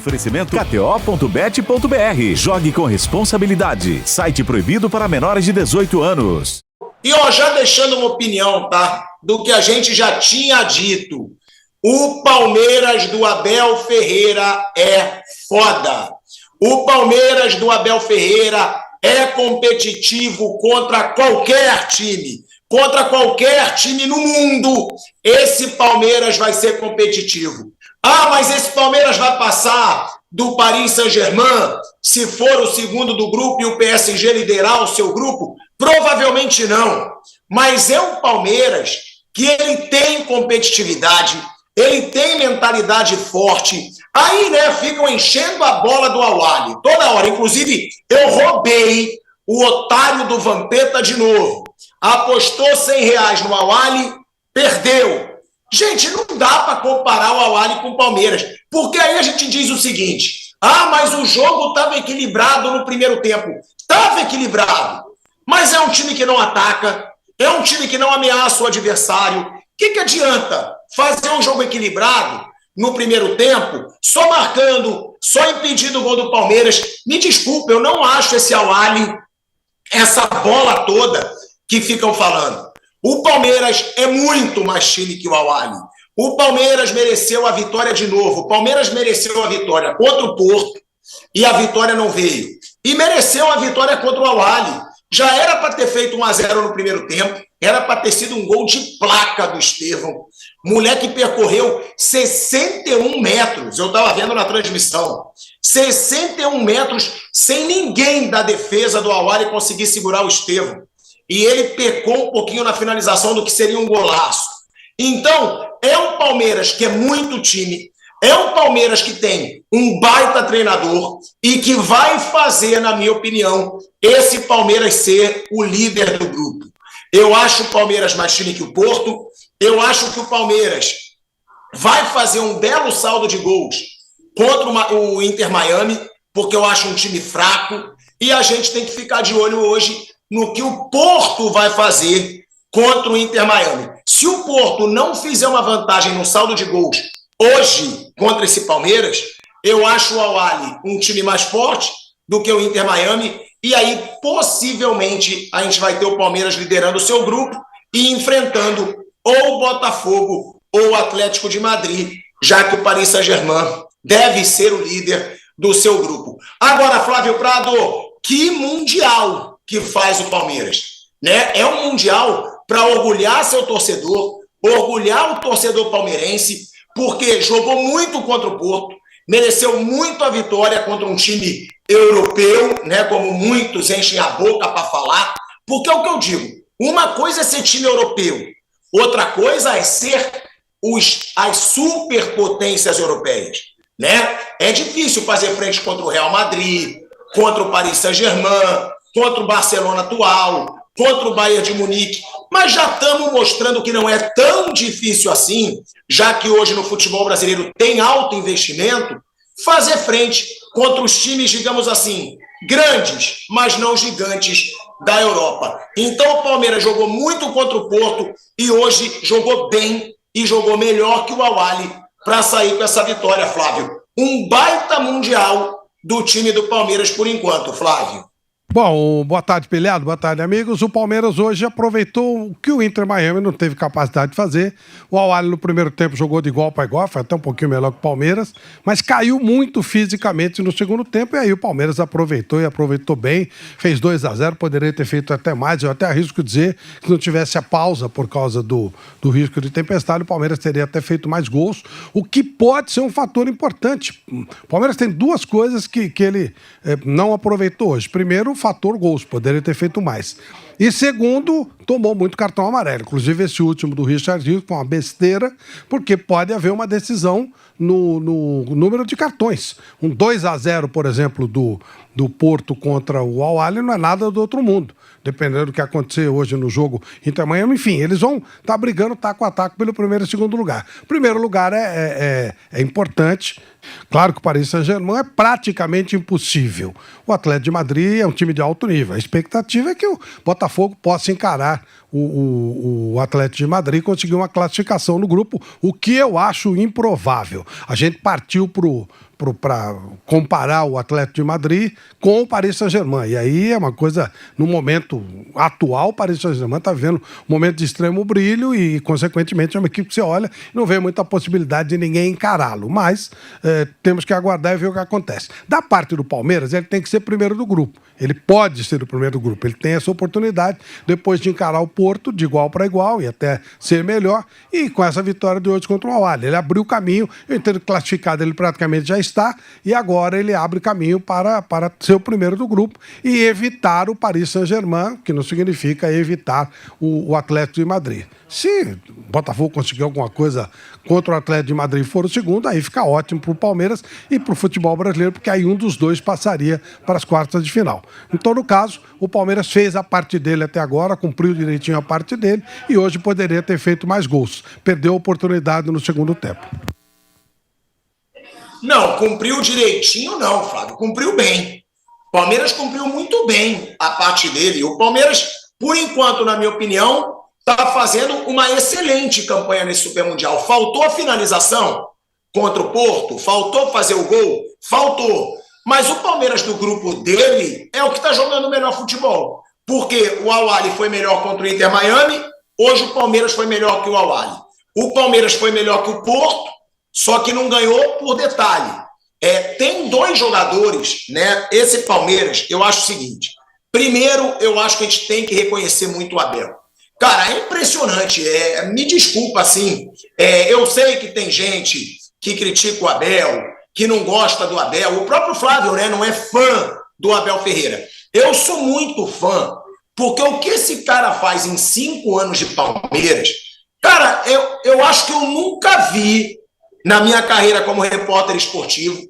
Oferecimento kto.bet.br. Jogue com responsabilidade. Site proibido para menores de 18 anos. E já deixando uma opinião, tá? Do que a gente já tinha dito. O Palmeiras do Abel Ferreira é foda. O Palmeiras do Abel Ferreira é competitivo contra qualquer time. Contra qualquer time no mundo, esse Palmeiras vai ser competitivo. Mas esse Palmeiras vai passar do Paris Saint-Germain, se for o segundo do grupo e o PSG liderar o seu grupo? Provavelmente não. Mas é um Palmeiras que ele tem competitividade, ele tem mentalidade forte. Aí, ficam enchendo a bola do Al-Ahly toda hora. Inclusive, eu roubei o otário do Vampeta de novo. Apostou R$100 no Al-Ahly, perdeu. Gente, não dá para comparar o Al-Ahly com o Palmeiras, porque aí a gente diz o seguinte: mas o jogo estava equilibrado no primeiro tempo. Estava equilibrado, mas é um time que não ataca, é um time que não ameaça o adversário. O que adianta fazer um jogo equilibrado no primeiro tempo, só marcando, só impedindo o gol do Palmeiras? Me desculpa, eu não acho esse Al-Ahly, essa bola toda que ficam falando. O Palmeiras é muito mais time que o Al-Ahly. O Palmeiras mereceu a vitória de novo. O Palmeiras mereceu a vitória contra o Porto e a vitória não veio. E mereceu a vitória contra o Al-Ahly. Já era para ter feito 1-0 no primeiro tempo, era para ter sido um gol de placa do Estevão. Moleque percorreu 61 metros, eu estava vendo na transmissão. 61 metros sem ninguém da defesa do Al-Ahly conseguir segurar o Estevão. E ele pecou um pouquinho na finalização do que seria um golaço. Então, é um Palmeiras que é muito time, é um Palmeiras que tem um baita treinador e que vai fazer, na minha opinião, esse Palmeiras ser o líder do grupo. Eu acho o Palmeiras mais time que o Porto, eu acho que o Palmeiras vai fazer um belo saldo de gols contra o Inter Miami, porque eu acho um time fraco, e a gente tem que ficar de olho hoje no que o Porto vai fazer contra o Inter Miami. Se o Porto não fizer uma vantagem no saldo de gols hoje contra esse Palmeiras, eu acho o Al-Ahly um time mais forte do que o Inter Miami, e aí possivelmente a gente vai ter o Palmeiras liderando o seu grupo e enfrentando ou o Botafogo ou o Atlético de Madrid, já que o Paris Saint-Germain deve ser o líder do seu grupo. Agora, Flávio Prado, que mundial que faz o Palmeiras, É um mundial para orgulhar seu torcedor, orgulhar o torcedor palmeirense, porque jogou muito contra o Porto, mereceu muito a vitória contra um time europeu, como muitos enchem a boca para falar, porque é o que eu digo, uma coisa é ser time europeu, outra coisa é ser as superpotências europeias, É difícil fazer frente contra o Real Madrid, contra o Paris Saint-Germain, contra o Barcelona atual, contra o Bayern de Munique, mas já estamos mostrando que não é tão difícil assim, já que hoje no futebol brasileiro tem alto investimento, fazer frente contra os times, digamos assim, grandes, mas não gigantes da Europa. Então o Palmeiras jogou muito contra o Porto e hoje jogou bem e jogou melhor que o Al-Ahly para sair com essa vitória, Flávio. Um baita mundial do time do Palmeiras por enquanto, Flávio. Bom, boa tarde, Pilhado, boa tarde, amigos. O Palmeiras hoje aproveitou o que o Inter Miami não teve capacidade de fazer. O Al-Ahly no primeiro tempo jogou de igual para igual, foi até um pouquinho melhor que o Palmeiras, mas caiu muito fisicamente no segundo tempo, e aí o Palmeiras aproveitou e aproveitou bem, fez 2-0, poderia ter feito até mais. Eu até arrisco dizer que se não tivesse a pausa por causa do risco de tempestade, o Palmeiras teria até feito mais gols, o que pode ser um fator importante. O Palmeiras tem duas coisas que ele não aproveitou hoje. Primeiro, o fator gols, poderia ter feito mais. E segundo, tomou muito cartão amarelo. Inclusive esse último do Richard Rios foi uma besteira, porque pode haver uma decisão no número de cartões. Um 2-0, por exemplo, do Porto contra o Al-Ahly não é nada do outro mundo. Dependendo do que acontecer hoje no jogo Inter Miami, enfim, eles vão estar brigando taco a taco pelo primeiro e segundo lugar. Primeiro lugar é importante. Claro que o Paris Saint-Germain é praticamente impossível. O Atlético de Madrid é um time de alto nível. A expectativa é que o Botafogo possa encarar o Atlético de Madrid e conseguir uma classificação no grupo, o que eu acho improvável. A gente partiu pro para comparar o Atlético de Madrid com o Paris Saint-Germain. E aí é uma coisa, no momento atual, o Paris Saint-Germain está vivendo um momento de extremo brilho e, consequentemente, é uma equipe que você olha e não vê muita possibilidade de ninguém encará-lo. Mas temos que aguardar e ver o que acontece. Da parte do Palmeiras, ele tem que ser primeiro do grupo. Ele pode ser o primeiro do grupo. Ele tem essa oportunidade, depois de encarar o Porto, de igual para igual, e até ser melhor. E com essa vitória de hoje contra o Al-Ahly, ele abriu o caminho, eu entendo classificado, ele praticamente já está, e agora ele abre caminho para ser o primeiro do grupo e evitar o Paris Saint-Germain, que não significa evitar o Atlético de Madrid. Se o Botafogo conseguir alguma coisa contra o Atlético de Madrid e for o segundo, aí fica ótimo para o Palmeiras e para o futebol brasileiro, porque aí um dos dois passaria para as quartas de final. Então, no caso, o Palmeiras fez a parte dele até agora, cumpriu direitinho a parte dele e hoje poderia ter feito mais gols. Perdeu a oportunidade no segundo tempo. Não, cumpriu direitinho não, Flávio. Cumpriu bem. O Palmeiras cumpriu muito bem a parte dele. O Palmeiras, por enquanto, na minha opinião, está fazendo uma excelente campanha nesse Super Mundial. Faltou a finalização contra o Porto? Faltou fazer o gol? Faltou. Mas o Palmeiras do grupo dele é o que está jogando o melhor futebol. Porque o Al-Ahly foi melhor contra o Inter Miami, hoje o Palmeiras foi melhor que o Al-Ahly. O Palmeiras foi melhor que o Porto, só que não ganhou por detalhe. Tem dois jogadores, né? Esse Palmeiras, eu acho o seguinte. Primeiro, eu acho que a gente tem que reconhecer muito o Abel. Cara, é impressionante. Me desculpa, assim. Eu sei que tem gente que critica o Abel, que não gosta do Abel. O próprio Flávio, né, não é fã do Abel Ferreira. Eu sou muito fã, porque o que esse cara faz em 5 anos de Palmeiras, cara, eu acho que eu nunca vi na minha carreira como repórter esportivo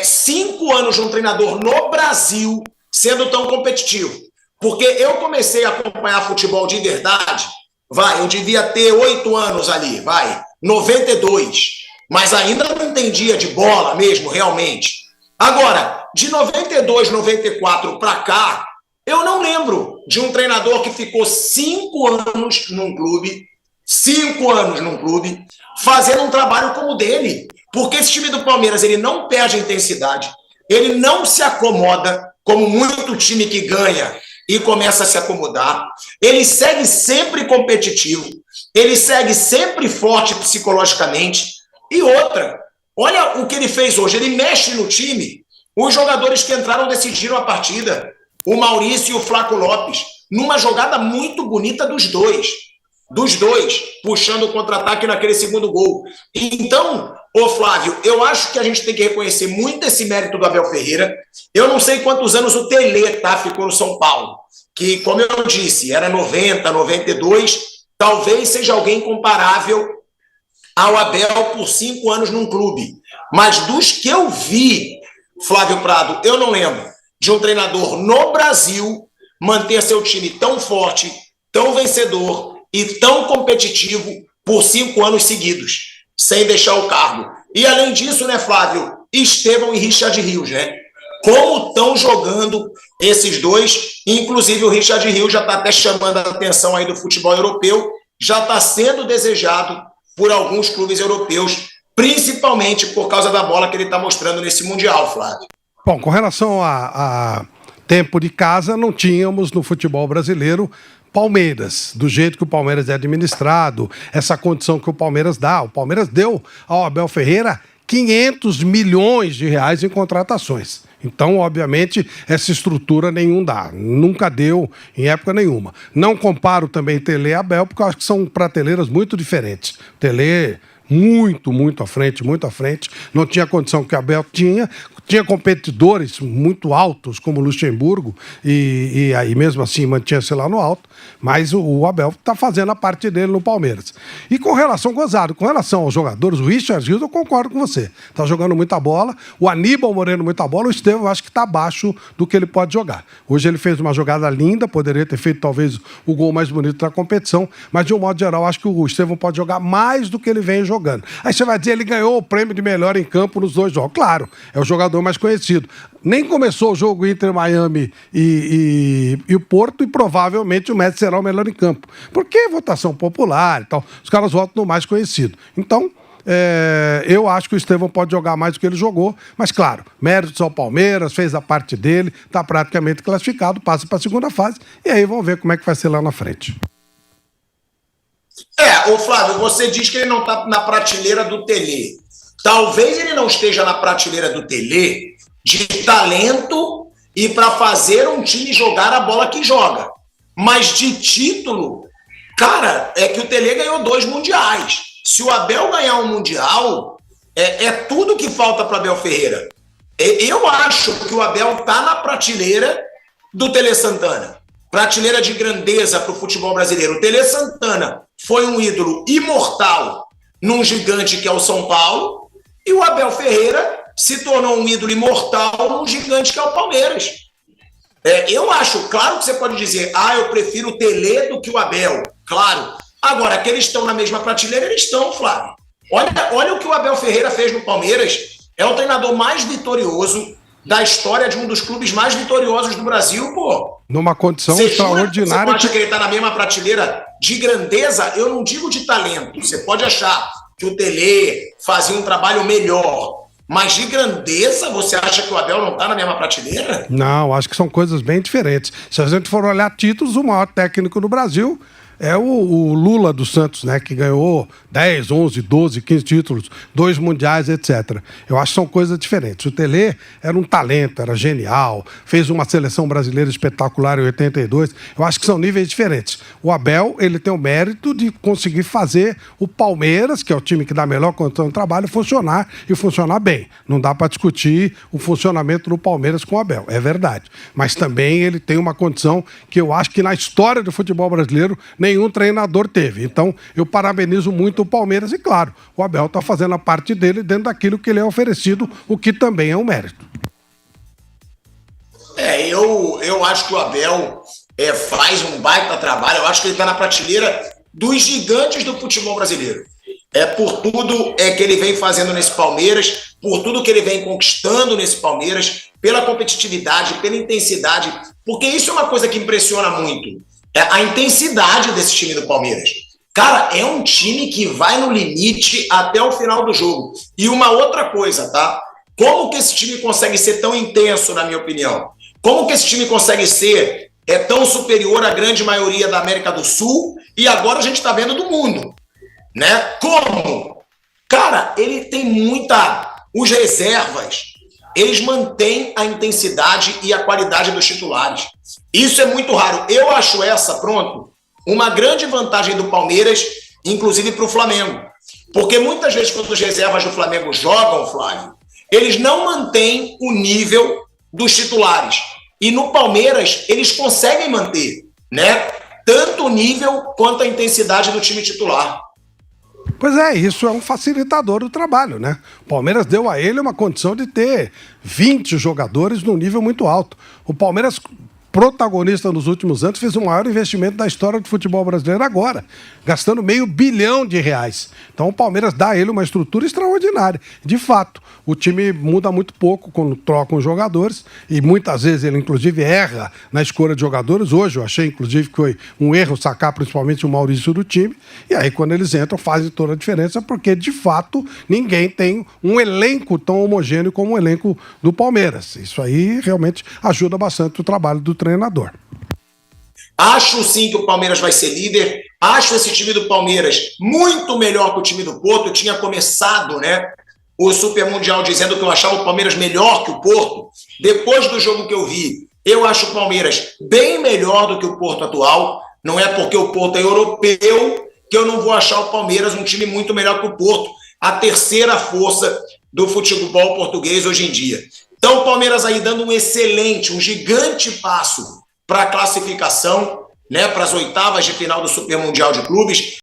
5 anos de um treinador no Brasil sendo tão competitivo. Porque eu comecei a acompanhar futebol de verdade, eu devia ter 8 anos ali, 92, mas ainda não entendia de bola mesmo, realmente. Agora, de 92, 94 para cá, eu não lembro de um treinador que ficou 5 anos num clube, 5 anos num clube, fazendo um trabalho como o dele. Porque esse time do Palmeiras, ele não perde a intensidade, ele não se acomoda, como muito time que ganha e começa a se acomodar. Ele segue sempre competitivo, ele segue sempre forte psicologicamente. E outra, olha o que ele fez hoje, ele mexe no time. Os jogadores que entraram decidiram a partida, o Maurício e o Flaco Lopes, numa jogada muito bonita dos dois, puxando o contra-ataque naquele segundo gol. Então, Flávio, eu acho que a gente tem que reconhecer muito esse mérito do Abel Ferreira. Eu não sei quantos anos o Tele ficou no São Paulo, que, como eu disse, era 90, 92, talvez seja alguém comparável ao Abel por 5 anos num clube. Mas dos que eu vi, Flávio Prado, eu não lembro de um treinador no Brasil manter seu time tão forte, tão vencedor e tão competitivo por 5 anos seguidos, sem deixar o cargo. E além disso, né, Flávio, Estevão e Richard Rios, né? Como estão jogando esses dois, inclusive o Richard Rios já está até chamando a atenção aí do futebol europeu, já está sendo desejado por alguns clubes europeus, principalmente por causa da bola que ele está mostrando nesse Mundial, Flávio. Bom, com relação a tempo de casa, não tínhamos no futebol brasileiro Palmeiras, do jeito que o Palmeiras é administrado, essa condição que o Palmeiras dá. O Palmeiras deu ao Abel Ferreira 500 milhões de reais em contratações. Então, obviamente, essa estrutura nenhum dá. Nunca deu em época nenhuma. Não comparo também Tele e Abel, porque eu acho que são prateleiras muito diferentes. Tele muito à frente. Não tinha a condição que o Abel tinha. Tinha competidores muito altos, como o Luxemburgo, e aí mesmo assim mantinha-se lá no alto, mas o Abel está fazendo a parte dele no Palmeiras. E com relação aos jogadores, o Richard Rios, eu concordo com você. Está jogando muita bola, o Aníbal Moreno muita bola, o Estevão eu acho que está abaixo do que ele pode jogar. Hoje ele fez uma jogada linda, poderia ter feito talvez o gol mais bonito da competição, mas de um modo geral, acho que o Estevão pode jogar mais do que ele vem jogando. Aí você vai dizer, ele ganhou o prêmio de melhor em campo nos 2 jogos. Claro, é o jogador mais conhecido. Nem começou o jogo Inter Miami e o Porto, e provavelmente o Messi será o melhor em campo. Porque é votação popular e tal, os caras votam no mais conhecido. Então, eu acho que o Estevão pode jogar mais do que ele jogou, mas claro, méritos ao Palmeiras, fez a parte dele, está praticamente classificado, passa para a segunda fase, e aí vamos ver como é que vai ser lá na frente. Ô Flávio, você diz que ele não está na prateleira do Tele. Talvez ele não esteja na prateleira do Tele de talento e para fazer um time jogar a bola que joga. Mas de título, cara, é que o Tele ganhou 2 mundiais. Se o Abel ganhar um mundial, é tudo que falta para Abel Ferreira. Eu acho que o Abel está na prateleira do Tele Santana. Prateleira de grandeza para o futebol brasileiro. O Tele Santana foi um ídolo imortal num gigante que é o São Paulo, e o Abel Ferreira se tornou um ídolo imortal num gigante que é o Palmeiras. Eu acho, claro que você pode dizer, eu prefiro o Tele do que o Abel. Claro. Agora, que eles estão na mesma prateleira, eles estão, Flávio. Olha o que o Abel Ferreira fez no Palmeiras. É o treinador mais vitorioso da história de um dos clubes mais vitoriosos do Brasil, pô. Numa condição extraordinária. Você acha que ele está na mesma prateleira de grandeza? Eu não digo de talento. Você pode achar que o Tele fazia um trabalho melhor, mas de grandeza, você acha que o Abel não está na mesma prateleira? Não, acho que são coisas bem diferentes. Se a gente for olhar títulos, o maior técnico do Brasil é o Lula dos Santos, né? Que ganhou 10, 11, 12, 15 títulos, 2 mundiais, etc. Eu acho que são coisas diferentes. O Tele era um talento, era genial, fez uma seleção brasileira espetacular em 82. Eu acho que são níveis diferentes. O Abel, ele tem o mérito de conseguir fazer o Palmeiras, que é o time que dá a melhor condição de trabalho, funcionar e funcionar bem. Não dá para discutir o funcionamento do Palmeiras com o Abel, é verdade. Mas também ele tem uma condição que eu acho que na história do futebol brasileiro nenhum treinador teve. Então, eu parabenizo muito o Palmeiras e, claro, o Abel está fazendo a parte dele dentro daquilo que ele é oferecido, o que também é um mérito. Eu acho que o Abel faz um baita trabalho. Eu acho que ele está na prateleira dos gigantes do futebol brasileiro. Por tudo que ele vem fazendo nesse Palmeiras, por tudo que ele vem conquistando nesse Palmeiras, pela competitividade, pela intensidade, porque isso é uma coisa que impressiona muito. A intensidade desse time do Palmeiras. Cara, é um time que vai no limite até o final do jogo. E uma outra coisa, tá? Como que esse time consegue ser tão intenso, na minha opinião? Como que esse time consegue ser tão superior à grande maioria da América do Sul e agora a gente está vendo do mundo, né? Como? Cara, ele tem os reservas, eles mantêm a intensidade e a qualidade dos titulares. Isso é muito raro. Eu acho uma grande vantagem do Palmeiras, inclusive para o Flamengo. Porque muitas vezes, quando os reservas do Flamengo jogam, Flávio, eles não mantêm o nível dos titulares. E no Palmeiras, eles conseguem manter, né? Tanto o nível quanto a intensidade do time titular. Pois isso é um facilitador do trabalho, né? O Palmeiras deu a ele uma condição de ter 20 jogadores num nível muito alto. O Palmeiras, protagonista nos últimos anos, fez o maior investimento da história do futebol brasileiro agora, gastando R$500 bilhão. Então o Palmeiras dá a ele uma estrutura extraordinária. De fato, o time muda muito pouco quando trocam os jogadores e muitas vezes ele, inclusive, erra na escolha de jogadores. Hoje eu achei, inclusive, que foi um erro sacar principalmente o Maurício do time. E aí, quando eles entram, fazem toda a diferença, porque, de fato, ninguém tem um elenco tão homogêneo como o elenco do Palmeiras. Isso aí realmente ajuda bastante o trabalho do treinador. Acho sim que o Palmeiras vai ser líder. Acho esse time do Palmeiras muito melhor que o time do Porto. Eu tinha começado, o Super Mundial dizendo que eu achava o Palmeiras melhor que o Porto. Depois do jogo que eu vi, eu acho o Palmeiras bem melhor do que o Porto atual. Não é porque o Porto é europeu que eu não vou achar o Palmeiras um time muito melhor que o Porto, a terceira força do futebol português hoje em dia. Então o Palmeiras aí dando um gigante passo para a classificação, para as oitavas de final do Super Mundial de Clubes.